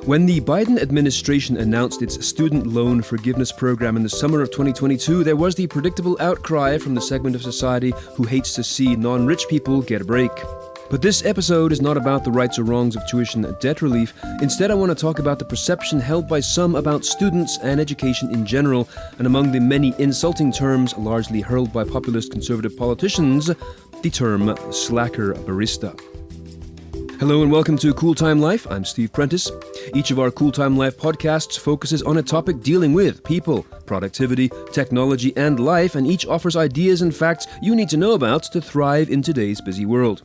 When the Biden administration announced its student loan forgiveness program in the summer of 2022, there was the predictable outcry from the segment of society who hates to see non-rich people get a break. But this episode is not about the rights or wrongs of tuition debt relief. Instead, I want to talk about the perception held by some about students and education in general, and among the many insulting terms largely hurled by populist conservative politicians, the term slacker barista. Hello and welcome to Cool Time Life. I'm Steve Prentice. Each of our Cool Time Life podcasts focuses on a topic dealing with people, productivity, technology, and life, and each offers ideas and facts you need to know about to thrive in today's busy world.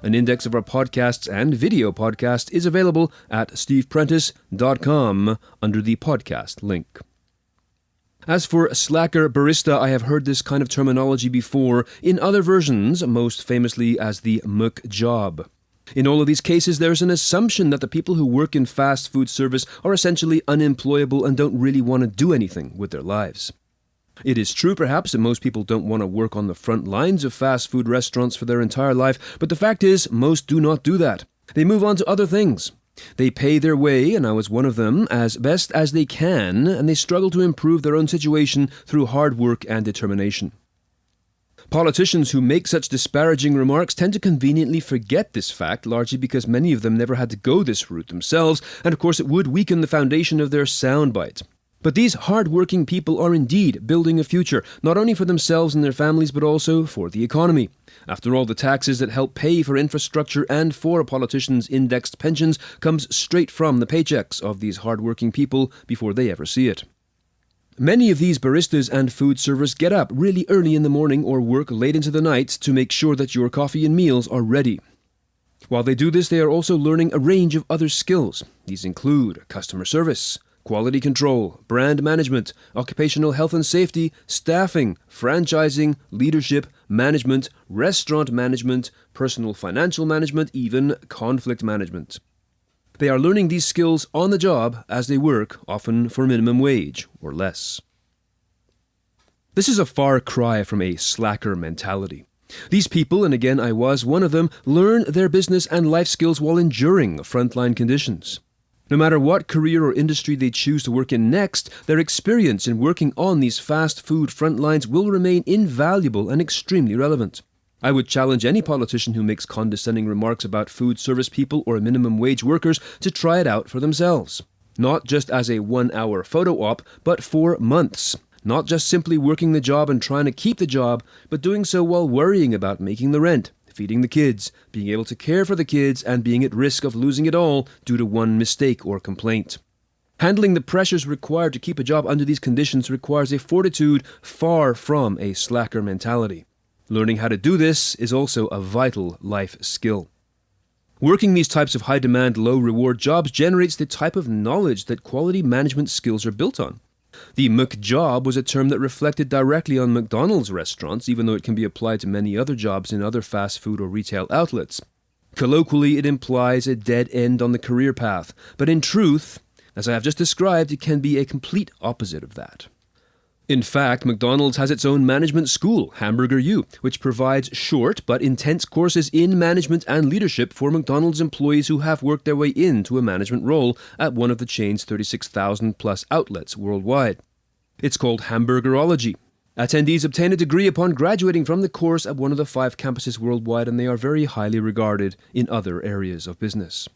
An index of our podcasts and video podcast is available at steveprentice.com under the podcast link. As for slacker barista, I have heard this kind of terminology before in other versions, most famously as the McJob. In all of these cases, there's an assumption that the people who work in fast food service are essentially unemployable and don't really want to do anything with their lives. It is true, perhaps, that most people don't want to work on the front lines of fast food restaurants for their entire life, but the fact is, most do not do that. They move on to other things. They pay their way, and I was one of them, as best as they can, and they struggle to improve their own situation through hard work and determination. Politicians who make such disparaging remarks tend to conveniently forget this fact, largely because many of them never had to go this route themselves, and of course it would weaken the foundation of their soundbite. But these hard-working people are indeed building a future, not only for themselves and their families, but also for the economy. After all, the taxes that help pay for infrastructure and for politicians' indexed pensions comes straight from the paychecks of these hard-working people before they ever see it. Many of these baristas and food servers get up really early in the morning or work late into the night to make sure that your coffee and meals are ready. While they do this, they are also learning a range of other skills. These include customer service, quality control, brand management, occupational health and safety, staffing, franchising, leadership, management, restaurant management, personal financial management, even conflict management. They are learning these skills on the job as they work, often for minimum wage or less. This is a far cry from a slacker mentality. These people, and again I was one of them, learn their business and life skills while enduring frontline conditions. No matter what career or industry they choose to work in next, their experience in working on these fast food front lines will remain invaluable and extremely relevant. I would challenge any politician who makes condescending remarks about food service people or minimum wage workers to try it out for themselves. Not just as a 1-hour photo op, but for months. Not just simply working the job and trying to keep the job, but doing so while worrying about making the rent, feeding the kids, being able to care for the kids, and being at risk of losing it all due to one mistake or complaint. Handling the pressures required to keep a job under these conditions requires a fortitude far from a slacker mentality. Learning how to do this is also a vital life skill. Working these types of high-demand, low-reward jobs generates the type of knowledge that quality management skills are built on. The McJob was a term that reflected directly on McDonald's restaurants, even though it can be applied to many other jobs in other fast food or retail outlets. Colloquially, it implies a dead end on the career path, but in truth, as I have just described, it can be a complete opposite of that. In fact, McDonald's has its own management school, Hamburger U, which provides short but intense courses in management and leadership for McDonald's employees who have worked their way into a management role at one of the chain's 36,000 plus outlets worldwide. It's called Hamburgerology. Attendees obtain a degree upon graduating from the course at one of the 5 campuses worldwide, and they are very highly regarded in other areas of business.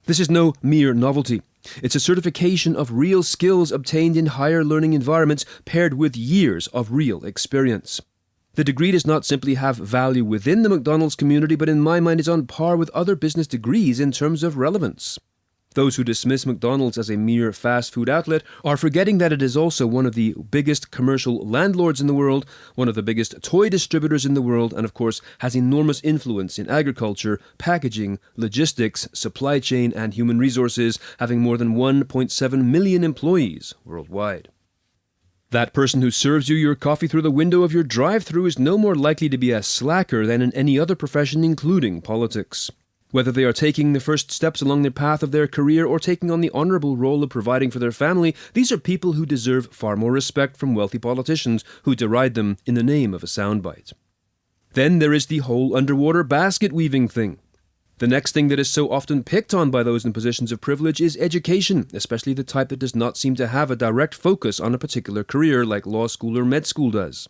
This is no mere novelty. It's a certification of real skills obtained in higher learning environments paired with years of real experience. The degree does not simply have value within the McDonald's community, but in my mind is on par with other business degrees in terms of relevance. Those who dismiss McDonald's as a mere fast food outlet are forgetting that it is also one of the biggest commercial landlords in the world, one of the biggest toy distributors in the world, and of course has enormous influence in agriculture, packaging, logistics, supply chain, and human resources, having more than 1.7 million employees worldwide. That person who serves you your coffee through the window of your drive-thru is no more likely to be a slacker than in any other profession, including politics. Whether they are taking the first steps along the path of their career or taking on the honorable role of providing for their family, these are people who deserve far more respect from wealthy politicians who deride them in the name of a soundbite. Then there is the whole underwater basket weaving thing. The next thing that is so often picked on by those in positions of privilege is education, especially the type that does not seem to have a direct focus on a particular career like law school or med school does.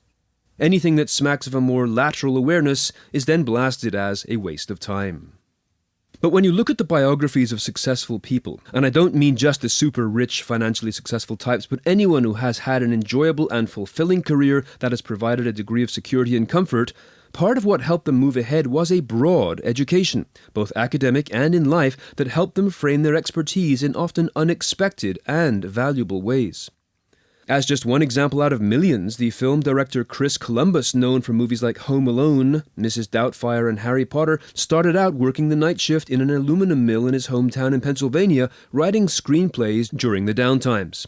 Anything that smacks of a more lateral awareness is then blasted as a waste of time. But when you look at the biographies of successful people, and I don't mean just the super rich, financially successful types, but anyone who has had an enjoyable and fulfilling career that has provided a degree of security and comfort, part of what helped them move ahead was a broad education, both academic and in life, that helped them frame their expertise in often unexpected and valuable ways. As just one example out of millions, the film director Chris Columbus, known for movies like Home Alone, Mrs. Doubtfire, and Harry Potter, started out working the night shift in an aluminum mill in his hometown in Pennsylvania, writing screenplays during the downtimes.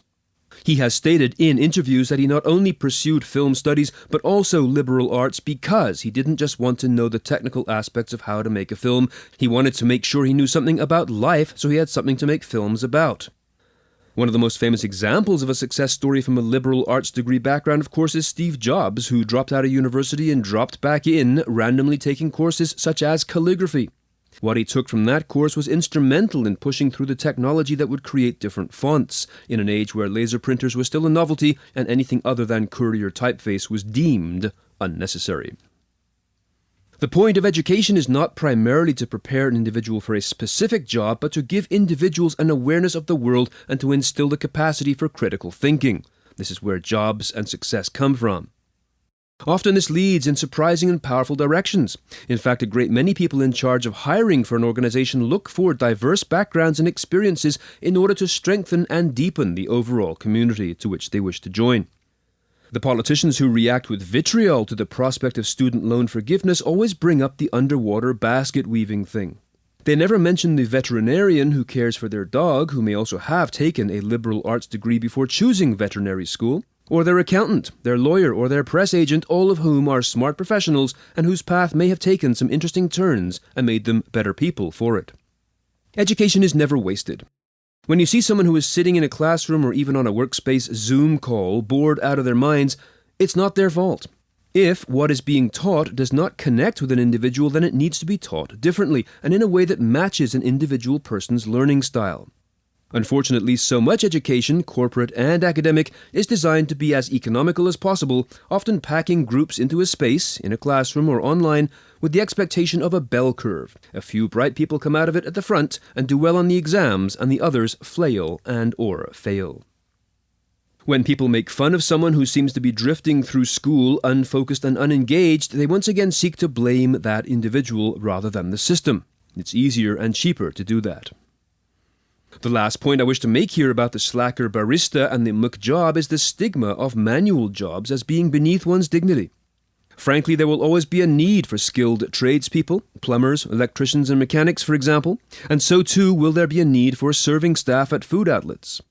He has stated in interviews that he not only pursued film studies, but also liberal arts because he didn't just want to know the technical aspects of how to make a film. He wanted to make sure he knew something about life so he had something to make films about. One of the most famous examples of a success story from a liberal arts degree background, of course, is Steve Jobs, who dropped out of university and dropped back in, randomly taking courses such as calligraphy. What he took from that course was instrumental in pushing through the technology that would create different fonts, in an age where laser printers were still a novelty and anything other than Courier typeface was deemed unnecessary. The point of education is not primarily to prepare an individual for a specific job, but to give individuals an awareness of the world and to instill the capacity for critical thinking. This is where jobs and success come from. Often this leads in surprising and powerful directions. In fact, a great many people in charge of hiring for an organization look for diverse backgrounds and experiences in order to strengthen and deepen the overall community to which they wish to join. The politicians who react with vitriol to the prospect of student loan forgiveness always bring up the underwater basket weaving thing. They never mention the veterinarian who cares for their dog, who may also have taken a liberal arts degree before choosing veterinary school, or their accountant, their lawyer, or their press agent, all of whom are smart professionals and whose path may have taken some interesting turns and made them better people for it. Education is never wasted. When you see someone who is sitting in a classroom or even on a workspace Zoom call, bored out of their minds, it's not their fault. If what is being taught does not connect with an individual, then it needs to be taught differently and in a way that matches an individual person's learning style. Unfortunately, so much education, corporate and academic, is designed to be as economical as possible, often packing groups into a space, in a classroom or online, with the expectation of a bell curve. A few bright people come out of it at the front and do well on the exams, and the others flail and/or fail. When people make fun of someone who seems to be drifting through school, unfocused and unengaged, they once again seek to blame that individual rather than the system. It's easier and cheaper to do that. The last point I wish to make here about the slacker barista and the McJob is the stigma of manual jobs as being beneath one's dignity. Frankly, there will always be a need for skilled tradespeople, plumbers, electricians and mechanics, for example, and so too will there be a need for serving staff at food outlets.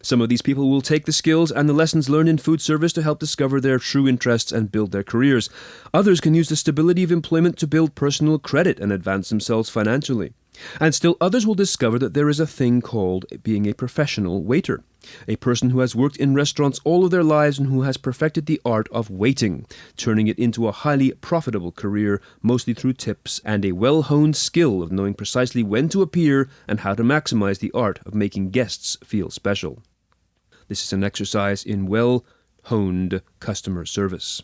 Some of these people will take the skills and the lessons learned in food service to help discover their true interests and build their careers. Others can use the stability of employment to build personal credit and advance themselves financially. And still others will discover that there is a thing called being a professional waiter, a person who has worked in restaurants all of their lives and who has perfected the art of waiting, turning it into a highly profitable career, mostly through tips and a well-honed skill of knowing precisely when to appear and how to maximize the art of making guests feel special. This is an exercise in well-honed customer service.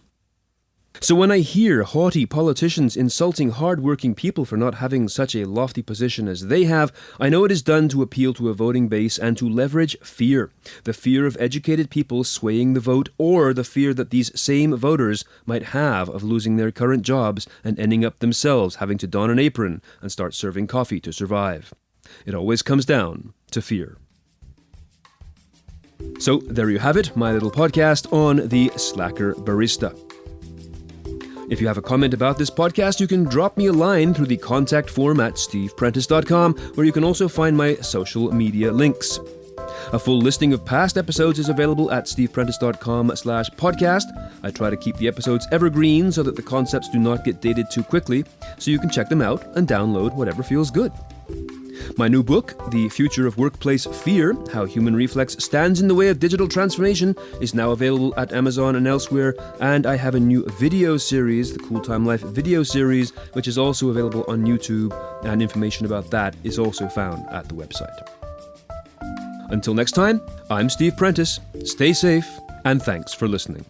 So when I hear haughty politicians insulting hard-working people for not having such a lofty position as they have, I know it is done to appeal to a voting base and to leverage fear. The fear of educated people swaying the vote, or the fear that these same voters might have of losing their current jobs and ending up themselves having to don an apron and start serving coffee to survive. It always comes down to fear. So there you have it, my little podcast on the slacker barista. If you have a comment about this podcast, you can drop me a line through the contact form at steveprentice.com, where you can also find my social media links. A full listing of past episodes is available at steveprentice.com/podcast. I try to keep the episodes evergreen so that the concepts do not get dated too quickly, so you can check them out and download whatever feels good. My new book, The Future of Workplace Fear, How Human Reflex Stands in the Way of Digital Transformation, is now available at Amazon and elsewhere. And I have a new video series, the Cool Time Life video series, which is also available on YouTube, and information about that is also found at the website. Until next time, I'm Steve Prentice. Stay safe, and thanks for listening.